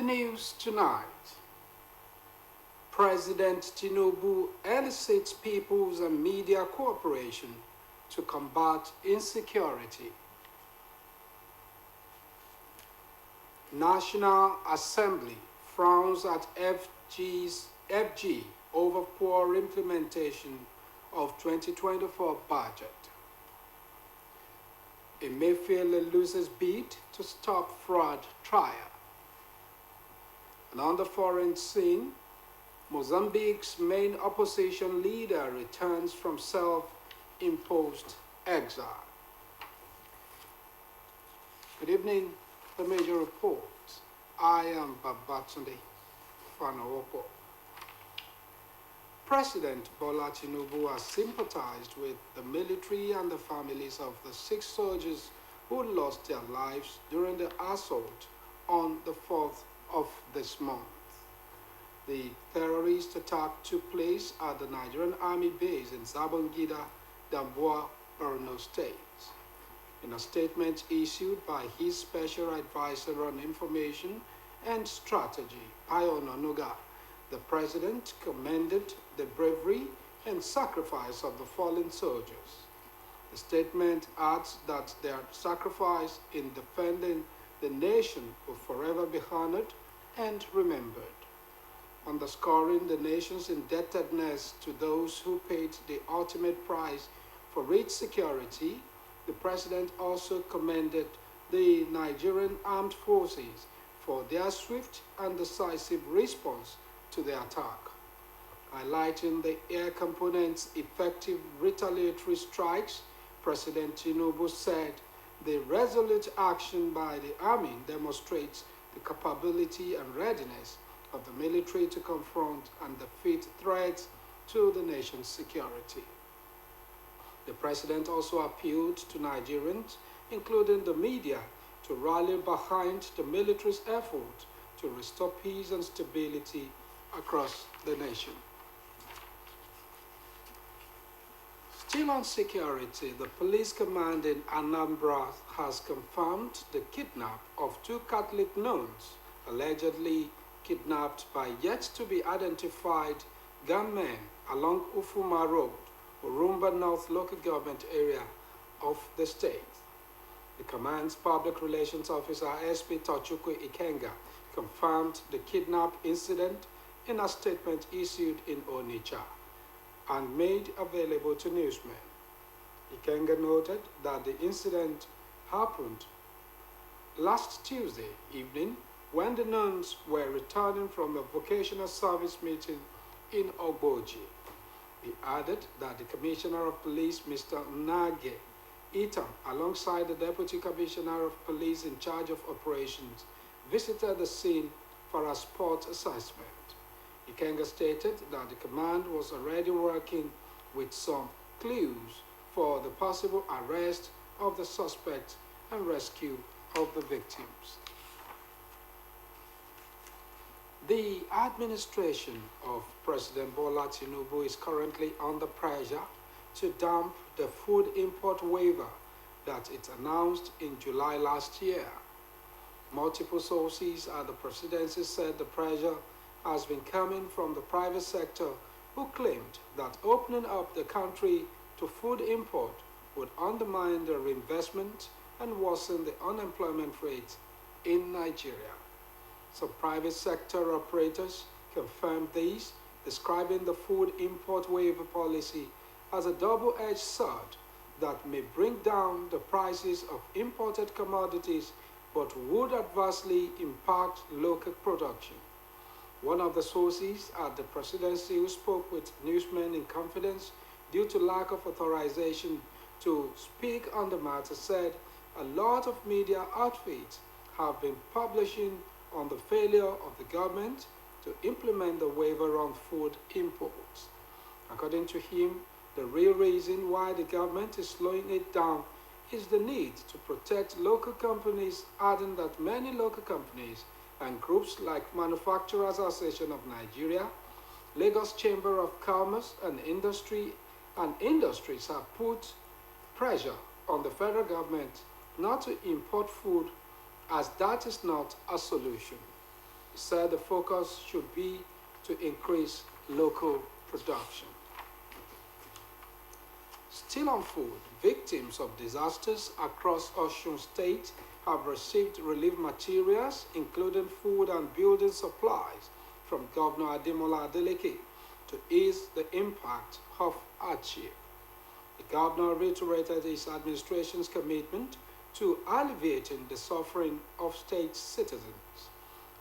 the news tonight, President Tinubu elicits people's and media cooperation to combat insecurity. National Assembly frowns at FG over poor implementation of 2024 budget. Emefiele loses bid to stop fraud trial. And on the foreign scene, Mozambique's main opposition leader returns from self-imposed exile. Good evening, the major reports. I am Babatunde Fanawopo. President Bola Tinubu has sympathized with the military and the families of the 6 soldiers who lost their lives during the assault on the 4th of this month. The terrorist attack took place at the Nigerian Army base in Zabangida, Damboa, Borno State. In a statement issued by his Special Advisor on Information and Strategy, Payo Ononuga, the President commended the bravery and sacrifice of the fallen soldiers. The statement adds that their sacrifice in defending the nation will forever be honored and remembered, underscoring the nation's indebtedness to those who paid the ultimate price for its security. The President also commended the Nigerian Armed Forces for their swift and decisive response to the attack. Highlighting the air component's effective retaliatory strikes, President Tinubu said the resolute action by the Army demonstrates the capability and readiness of the military to confront and defeat threats to the nation's security. The President also appealed to Nigerians, including the media, to rally behind the military's effort to restore peace and stability across the nation. Still on security, the police command in Anambra has confirmed the kidnap of 2 Catholic nuns, allegedly kidnapped by yet-to-be-identified gunmen along Ufuma Road, Urumba North local government area of the state. The command's public relations officer, SP Tochukwu Ikenga, confirmed the kidnap incident in a statement issued in Onitsha and made available to newsmen. Ikenga noted that the incident happened last Tuesday evening when the nuns were returning from a vocational service meeting in Ogboji. He added that the Commissioner of Police, Mr. Nage Itam, alongside the Deputy Commissioner of Police in charge of operations, visited the scene for a spot assessment. Ikenga stated that the command was already working with some clues for the possible arrest of the suspect and rescue of the victims. The administration of President Bola Tinubu is currently under pressure to dump the food import waiver that it announced in July last year. Multiple sources at the presidency said the pressure has been coming from the private sector, who claimed that opening up the country to food import would undermine the reinvestment and worsen the unemployment rate in Nigeria. Some private sector operators confirmed this, describing the food import waiver policy as a double-edged sword that may bring down the prices of imported commodities but would adversely impact local production. One of the sources at the presidency who spoke with newsmen in confidence due to lack of authorization to speak on the matter said a lot of media outfits have been publishing on the failure of the government to implement the waiver on food imports. According to him, the real reason why the government is slowing it down is the need to protect local companies, adding that many local companies and groups like Manufacturers Association of Nigeria, Lagos Chamber of Commerce and Industries have put pressure on the federal government not to import food, as that is not a solution. He said the focus should be to increase local production. Still on food, victims of disasters across Osun State have received relief materials, including food and building supplies, from Governor Adeleke to ease the impact of hardship. The governor reiterated his administration's commitment to alleviating the suffering of state citizens.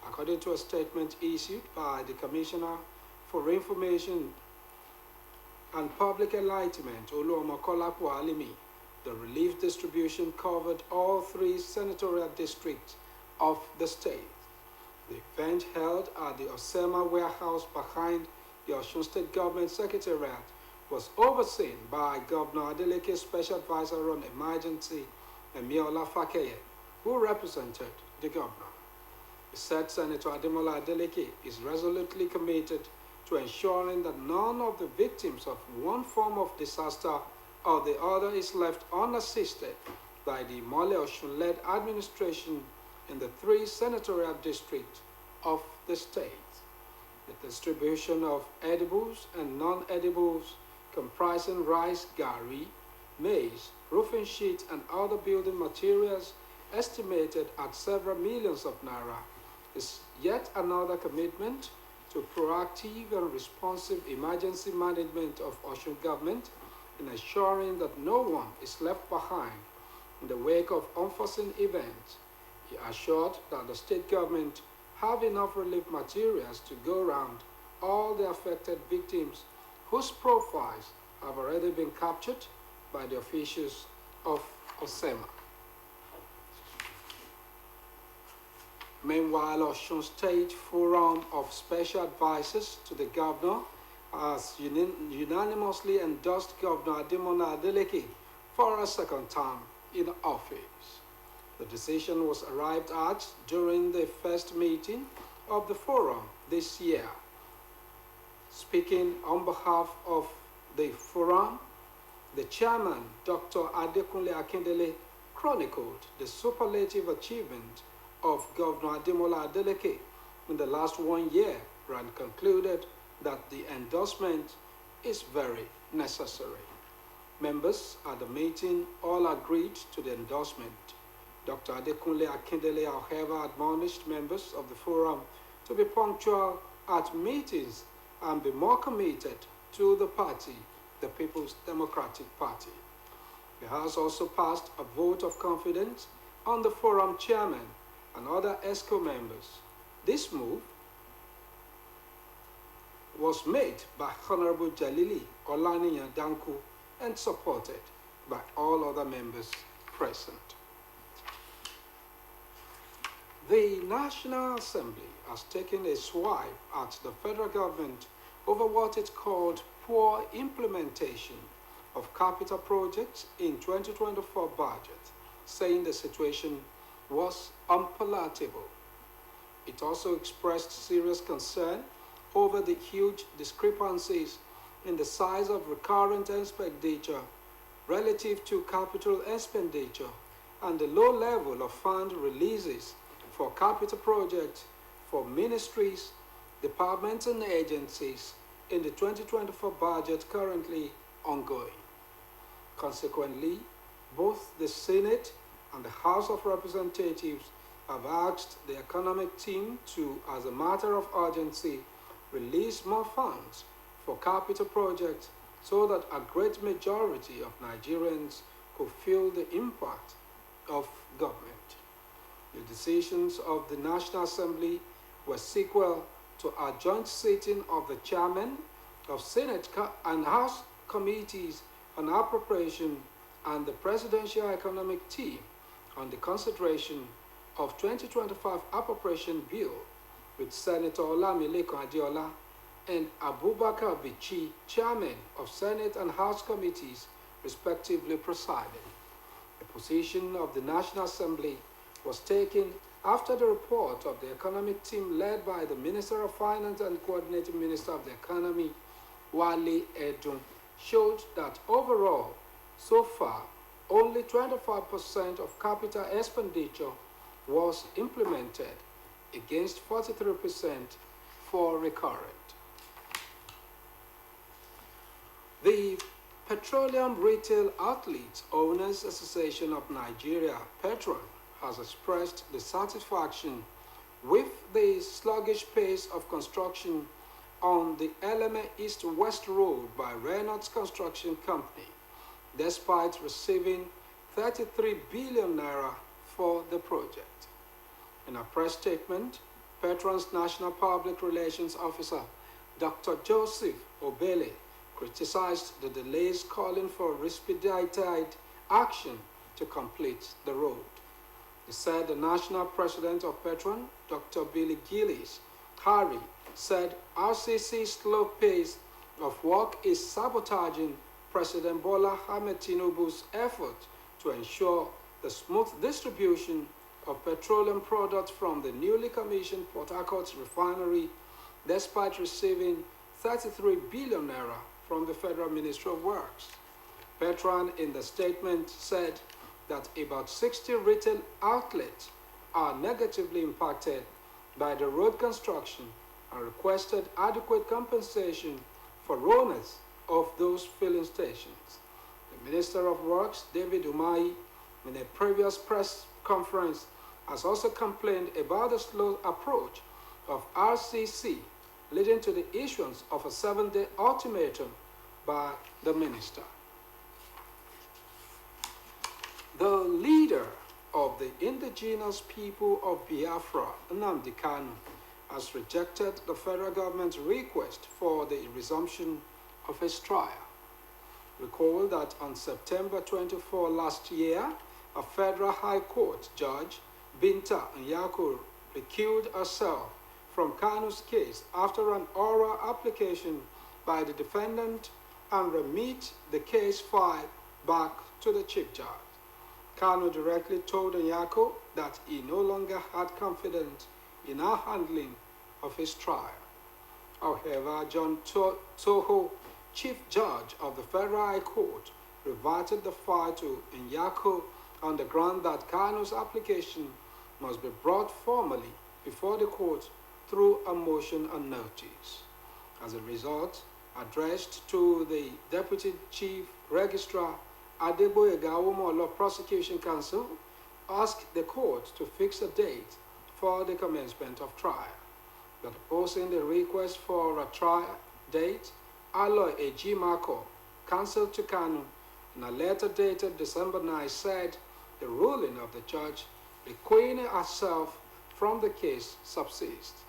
According to a statement issued by the Commissioner for Information and Public Enlightenment, Oluomokolapo Alimi, the relief distribution covered all 3 senatorial districts of the state. The event held at the Osema warehouse behind the Osun State Government Secretariat was overseen by Governor Adeleke's Special Advisor on Emergency, Emiola Fakeye, who represented the governor. He said Senator Ademola Adeleke is resolutely committed to ensuring that none of the victims of one form of disaster or the other is left unassisted by the Mole Osun-led administration in the 3 senatorial districts of the state. The distribution of edibles and non-edibles comprising rice, gari, maize, roofing sheets, and other building materials estimated at several millions of naira is yet another commitment to proactive and responsive emergency management of Osun government in ensuring that no one is left behind in the wake of unforeseen events. He assured that the state government have enough relief materials to go around all the affected victims whose profiles have already been captured by the officials of Osema. Meanwhile, Osun State Forum of Special Advisors to the Governor has unanimously endorsed Governor Ademola Adeleke for a second term in office. The decision was arrived at during the first meeting of the forum this year. Speaking on behalf of the forum, the chairman, Dr. Adekunle Akindele, chronicled the superlative achievement of Governor Ademola Adeleke in the last 1 year and concluded that the endorsement is very necessary. Members at the meeting all agreed to the endorsement. Dr. Adekunle Akindele, however, admonished members of the forum to be punctual at meetings and be more committed to the party, the People's Democratic Party. The House also passed a vote of confidence on the forum chairman and other ESCO members. This move was made by Honorable Jalili Olaniyan Danku and supported by all other members present. The National Assembly has taken a swipe at the federal government over what it called poor implementation of capital projects in 2024 budget, saying the situation was unpalatable. It also expressed serious concern over the huge discrepancies in the size of recurrent expenditure relative to capital expenditure and the low level of fund releases for capital projects for ministries, departments, and agencies in the 2024 budget currently ongoing. Consequently, both the Senate and the House of Representatives have asked the economic team to, as a matter of urgency, release more funds for capital projects so that a great majority of Nigerians could feel the impact of government. The decisions of the National Assembly were sequel to a joint sitting of the chairman of Senate and House committees on appropriation and the Presidential Economic Team on the consideration of 2025 appropriation bill, with Senator Olamilekan Adeola and Abubakar Bichi, chairman of Senate and House committees, respectively presiding. The position of the National Assembly was taken after the report of the economic team led by the Minister of Finance and Coordinating Minister of the Economy, Wale Edun, showed that overall, so far, only 25% of capital expenditure was implemented against 43% for recurrent. The Petroleum Retail Outlets Owners Association of Nigeria, Petron, has expressed dissatisfaction with the sluggish pace of construction on the Eleme East-West Road by Reynolds Construction Company, despite receiving 33 billion naira for the project. In a press statement, Petron's National Public Relations Officer, Dr. Joseph Obele, criticized the delays, calling for expedited action to complete the road. He said the national president of Petron, Dr. Billy Gillis Harry, said RCC's slow pace of work is sabotaging President Bola Ahmed Tinubu's effort to ensure the smooth distribution of petroleum products from the newly commissioned Port Harcourt refinery, despite receiving 33 billion naira from the Federal Ministry of Works. Petron, in the statement, said that about 60 retail outlets are negatively impacted by the road construction and requested adequate compensation for owners of those filling stations. The Minister of Works, David Umahi, in a previous press conference, has also complained about the slow approach of RCC, leading to the issuance of a 7-day ultimatum by the minister. The leader of the indigenous people of Biafra, Nnamdi Kanu, has rejected the federal government's request for the resumption of his trial. Recall that on September 24 last year, a federal high court judge, Binta Nyako, recused herself from Kanu's case after an oral application by the defendant and remit the case file back to the chief judge. Kanu directly told Nyako that he no longer had confidence in her handling of his trial. However, John Toho, chief judge of the Federal High Court, reverted the file to Nyako on the ground that Kanu's application must be brought formally before the court through a motion on notice. As a result, addressed to the Deputy Chief Registrar Adeboyega Awomolo Prosecution Counsel, asked the court to fix a date for the commencement of trial. But opposing the request for a trial date, Aloy Ejimako, counsel to Kanu, in a letter dated December 9, said the ruling of the judge requiring herself from the case subsists.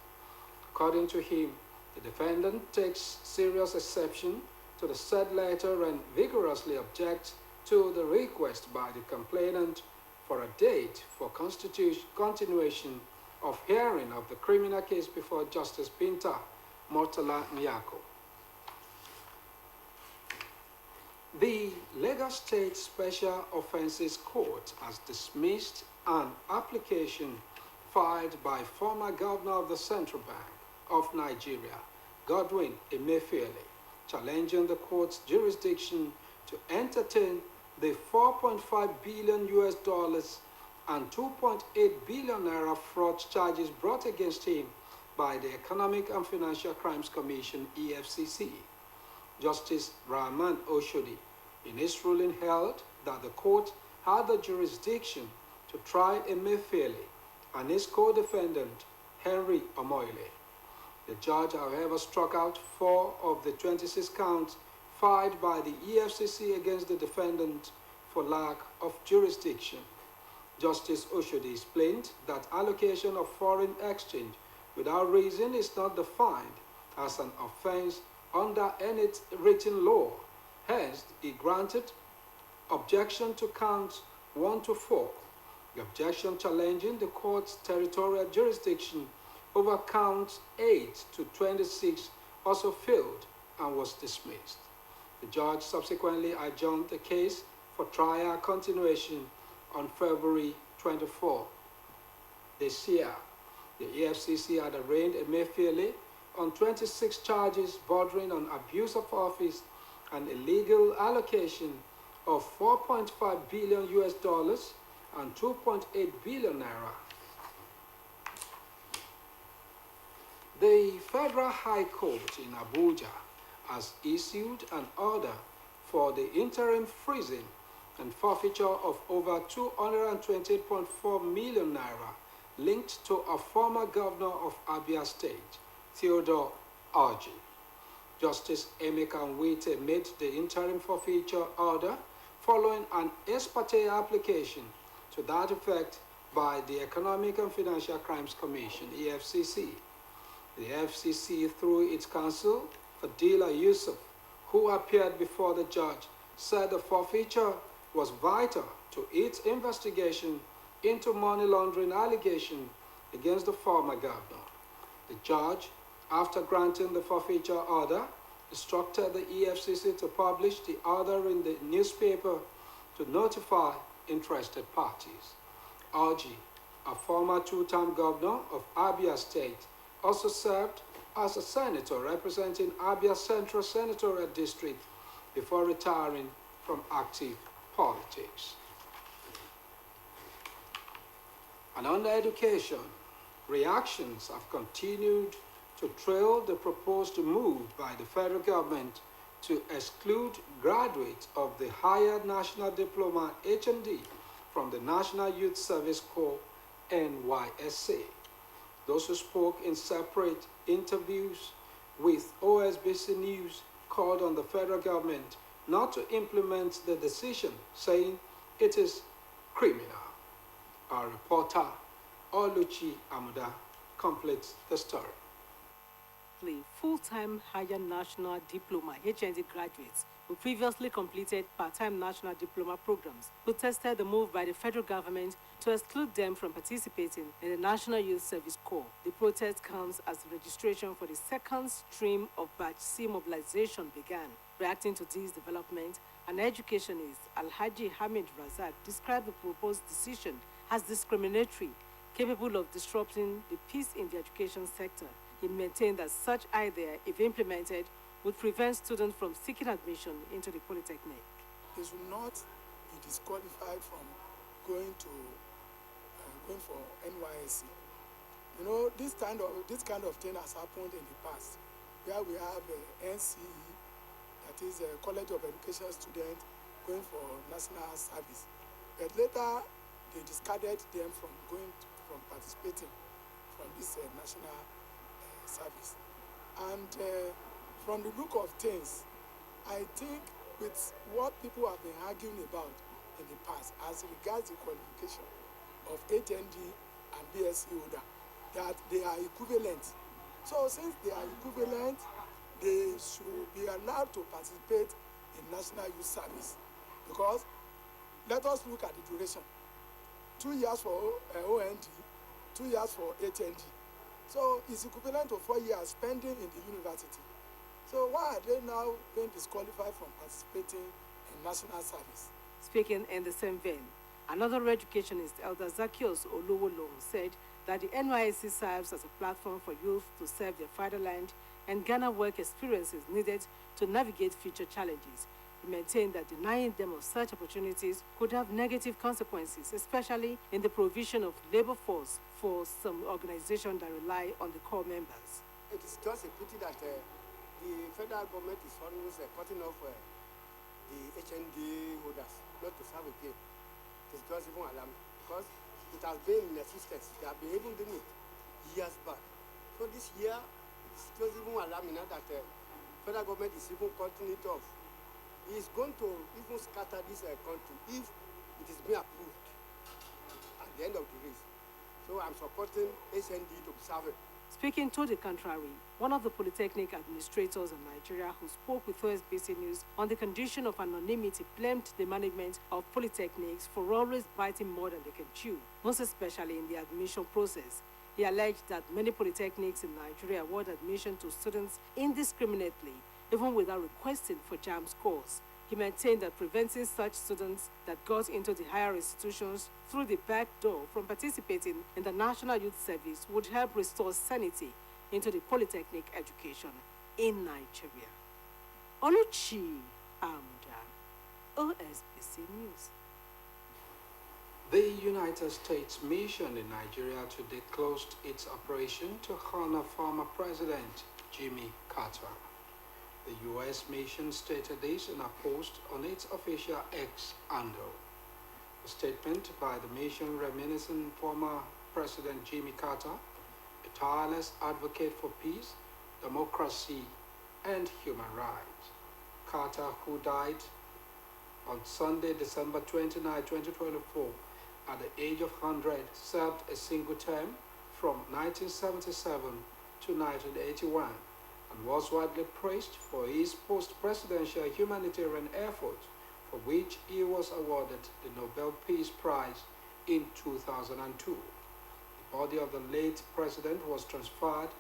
According to him, the defendant takes serious exception to the said letter and vigorously objects to the request by the complainant for a date for continuation of hearing of the criminal case before Justice Binta Murtala Nyako. The Lagos State Special Offences Court has dismissed an application filed by former governor of the Central Bank of Nigeria, Godwin Emefiele, challenging the court's jurisdiction to entertain the $4.5 billion and 2.8 billion naira fraud charges brought against him by the Economic and Financial Crimes Commission, EFCC. Justice Rahman Oshodi, in his ruling, held that the court had the jurisdiction to try Emefiele and his co-defendant, Henry Omoile. The judge, however, struck out 4 of the 26 counts filed by the EFCC against the defendant for lack of jurisdiction. Justice Oshodi explained that allocation of foreign exchange without reason is not defined as an offense under any written law. Hence, he granted objection to counts 1 to 4. The objection challenging the court's territorial jurisdiction over counts 8 to 26 also failed and was dismissed. The judge subsequently adjourned the case for trial continuation on February 24 this year. The EFCC had arraigned Emefiele on 26 charges bordering on abuse of office and illegal allocation of $4.5 billion and 2.8 billion naira. Federal High Court in Abuja has issued an order for the interim freezing and forfeiture of over 228.4 million naira linked to a former governor of Abia State, Theodore Orji. Justice Emeka Nwite made the interim forfeiture order following an ex parte application to that effect by the Economic and Financial Crimes Commission, EFCC. The FCC, through its counsel, Fadila Yusuf, who appeared before the judge, said the forfeiture was vital to its investigation into money laundering allegations against the former governor. The judge, after granting the forfeiture order, instructed the EFCC to publish the order in the newspaper to notify interested parties. Orji, a former two-term governor of Abia State, also served as a senator representing Abia Central Senatorial District before retiring from active politics. And on education, reactions have continued to trail the proposed move by the federal government to exclude graduates of the Higher National Diploma (HND) from the National Youth Service Corps (NYSC). Those who spoke in separate interviews with OSBC News called on the federal government not to implement the decision, saying it is criminal. Our reporter, Oluchi Amuda, completes the story. Full-time Higher National Diploma HND graduates who previously completed part-time national diploma programs protested the move by the federal government to exclude them from participating in the National Youth Service Corps. The protest comes as the registration for the second stream of Batch C mobilization began. Reacting to this development, an educationist, Alhaji Hamid Razak, described the proposed decision as discriminatory, capable of disrupting the peace in the education sector. He maintained that such idea, if implemented, would prevent students from seeking admission into the Polytechnic. They should not be disqualified from going for NYSC. You know, this kind of thing has happened in the past, where we have NCE, that is a College of Education student going for national service. But later, they discarded them from participating from this national service. And from the look of things, I think with what people have been arguing about in the past as regards the qualification of HND and BSc holder, that they are equivalent. So since they are equivalent, they should be allowed to participate in National Youth Service. Because let us look at the duration. 2 years for OND, 2 years for HND. So it's equivalent to 4 years spending in the university. So why are they now being disqualified from participating in national service? Speaking in the same vein, another educationist, Elder Zacchaeus Oluwolong, said that the NYSC serves as a platform for youth to serve their fatherland and garner work experiences needed to navigate future challenges. He maintained that denying them of such opportunities could have negative consequences, especially in the provision of labor force for some organizations that rely on the core members. It is just a pity that the federal government is always cutting off the HND holders not to serve again. It is just even alarming because it has been in existence. They have been even doing it years back. So this year, it's just even alarming now that the federal government is even cutting it off. It's going to even scatter this country if it is being approved at the end of the race. So I'm supporting HND to be served. Speaking to the contrary, one of the Polytechnic administrators in Nigeria who spoke with OSBC News on the condition of anonymity blamed the management of polytechnics for always biting more than they can chew, most especially in the admission process. He alleged that many polytechnics in Nigeria award admission to students indiscriminately, even without requesting for JAMB scores. He maintained that preventing such students that got into the higher institutions through the back door from participating in the National Youth Service would help restore sanity into the polytechnic education in Nigeria. Oluchi Amuda, OSBC News. The United States mission in Nigeria today closed its operation to honor former President Jimmy Carter. The U.S. mission stated this in a post on its official X handle. A statement by the mission reminiscing former President Jimmy Carter, a tireless advocate for peace, democracy, and human rights. Carter, who died on Sunday, December 29, 2024, at the age of 100, served a single term from 1977 to 1981 and was widely praised for his post-presidential humanitarian efforts, for which he was awarded the Nobel Peace Prize in 2002. The body of the late president was transferred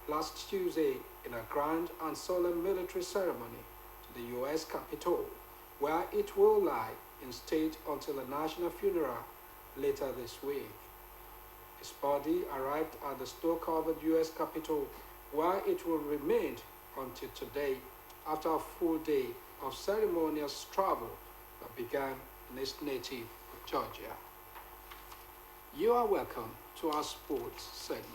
last Tuesday in a grand and solemn military ceremony to the U.S. Capitol, where it will lie in state until a national funeral later this week. His body arrived at the snow-covered U.S. Capitol, where it will remain until today after a full day of ceremonious travel that began in his native Georgia. You are welcome to our sports segment.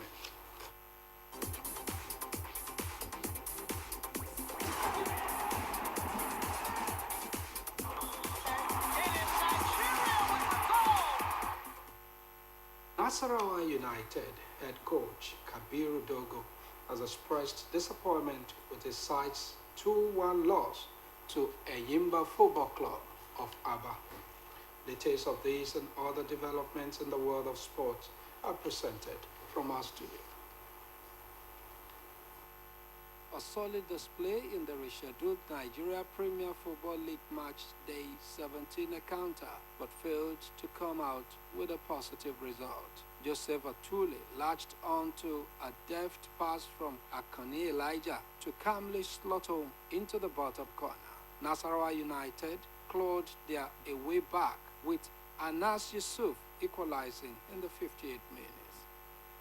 Nasarawa United head coach Kabiru Dogo has expressed disappointment with his side's 2-1 loss to Eyimba Football Club of Aba. Details of these and other developments in the world of sports are presented from our studio. A solid display in the rescheduled Nigeria Premier Football League match day 17 encounter, but failed to come out with a positive result. Joseph Atule latched on to a deft pass from Akani Elijah to calmly slot home into the bottom corner. Nasarawa United clawed their way back with Anas Yusuf equalizing in the 58th minute.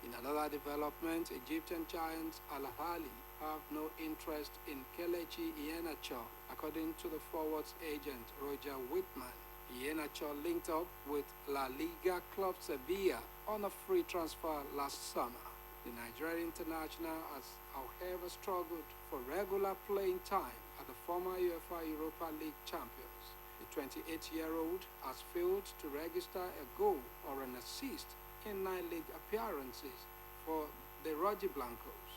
In another development, Egyptian giants Al Ahly have no interest in Kelechi Iheanacho, according to the forwards agent Roger Whitman. Iheanacho linked up with La Liga club Sevilla on a free transfer last summer. The Nigerian international has, however, struggled for regular playing time at the former UEFA Europa League champions. The 28-year-old has failed to register a goal or an assist in 9 league appearances for the Rojiblancos.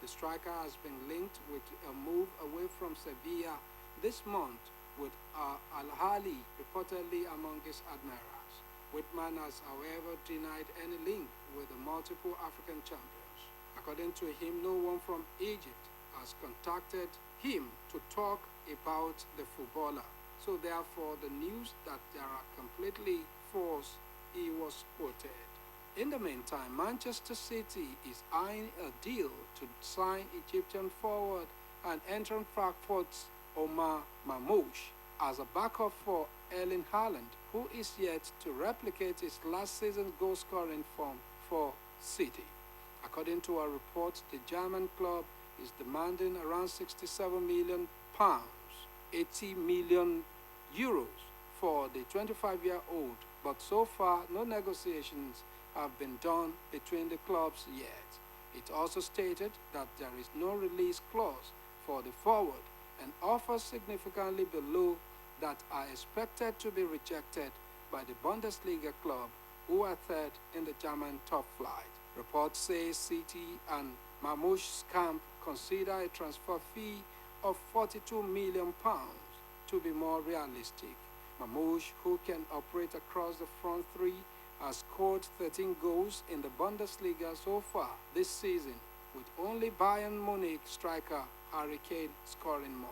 The striker has been linked with a move away from Sevilla this month, with Al Ahly reportedly among his admirers. Whitman has, however, denied any link with the multiple African champions. According to him, no one from Egypt has contacted him to talk about the footballer. So therefore, the news that they are completely false, he was quoted. In the meantime, Manchester City is eyeing a deal to sign Egyptian forward and entering Frankfurt's Omar Mamouche as a backup for Erling Haaland, who is yet to replicate his last season's goal-scoring form for City. According to a report, the German club is demanding around £67 million, 80 million euros for the 25-year-old, but so far no negotiations have been done between the clubs yet. It also stated that there is no release clause for the forward, and offers significantly below that are expected to be rejected by the Bundesliga club, who are third in the German top flight. Reports say City and Mamouche's camp consider a transfer fee of £42 million to be more realistic. Mamouche, who can operate across the front three, has scored 13 goals in the Bundesliga so far this season, with only Bayern Munich striker Harry Kane scoring more.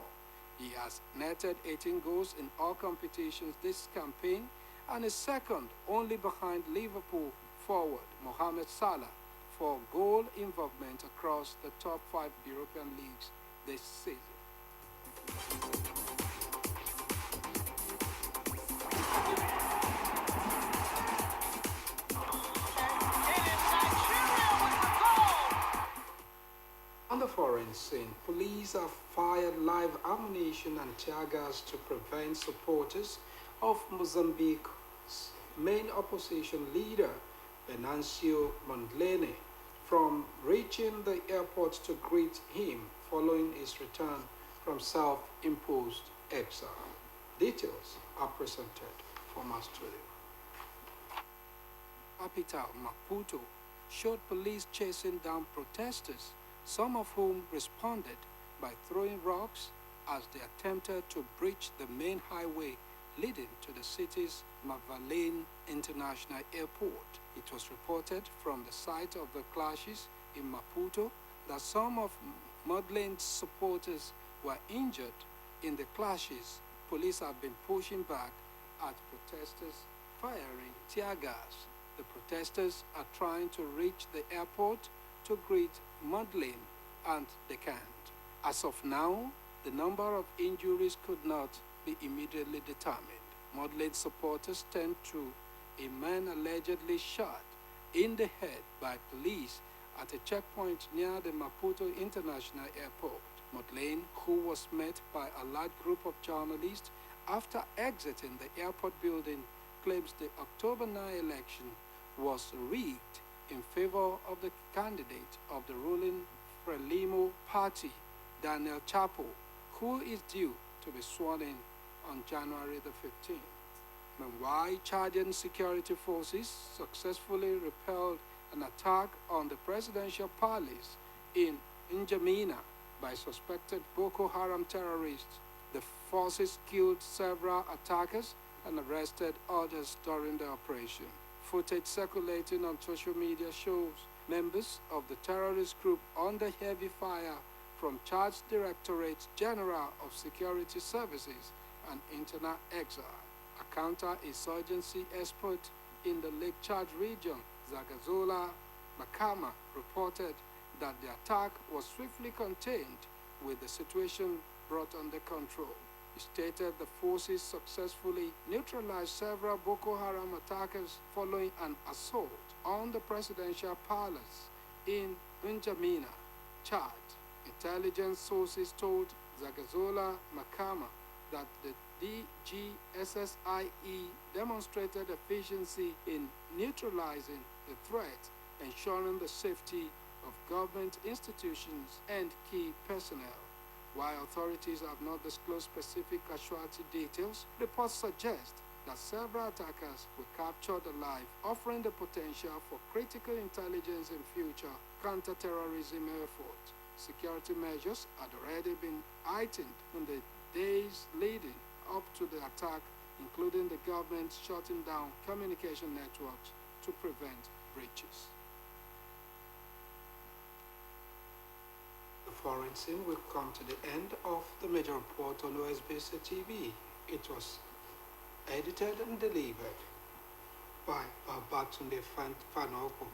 He has netted 18 goals in all competitions this campaign and is second only behind Liverpool forward Mohamed Salah for goal involvement across the top 5 European leagues this season. On the foreign scene, police have fired live ammunition and tear gas to prevent supporters of Mozambique's main opposition leader, Venancio Mondlane, from reaching the airport to greet him following his return from self-imposed exile. Details are presented from our studio. Capital Maputo showed police chasing down protesters, some of whom responded by throwing rocks as they attempted to breach the main highway leading to the city's Mavalane International Airport. It was reported from the site of the clashes in Maputo that some of Mondlane's supporters were injured in the clashes. Police have been pushing back at protesters, firing tear gas. The protesters are trying to reach the airport to greet Mondlane, and they can't. As of now, the number of injuries could not be immediately determined. Mondlane supporters turned to a man allegedly shot in the head by police at a checkpoint near the Maputo International Airport. Mondlane, who was met by a large group of journalists after exiting the airport building, claims the October 9 election was rigged in favor of the candidate of the ruling Frelimo party, Daniel Chapo, who is due to be sworn in on January the 15th. Meanwhile, Chadian security forces successfully repelled an attack on the presidential palace in N'Djamena by suspected Boko Haram terrorists. The forces killed several attackers and arrested others during the operation. Footage circulating on social media shows members of the terrorist group under heavy fire from Chad's Directorate General of Security Services and internal exile. A counter-insurgency expert in the Lake Chad region, Zagazola Makama, reported that the attack was swiftly contained with the situation brought under control. He stated the forces successfully neutralized several Boko Haram attackers following an assault on the presidential palace in N'Djamena, Chad. Intelligence sources told Zagazola Makama that the DGSSIE demonstrated efficiency in neutralizing the threat, ensuring the safety of government institutions and key personnel. While authorities have not disclosed specific casualty details, reports suggest that several attackers were captured alive, offering the potential for critical intelligence in future counter-terrorism efforts. Security measures had already been heightened in the days leading up to the attack, including the government shutting down communication networks to prevent breaches. The foreign scene will come to the end of the major report on OSBC TV. It was edited and delivered by Babatunde Fanopo.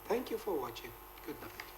Thank you for watching. Good night.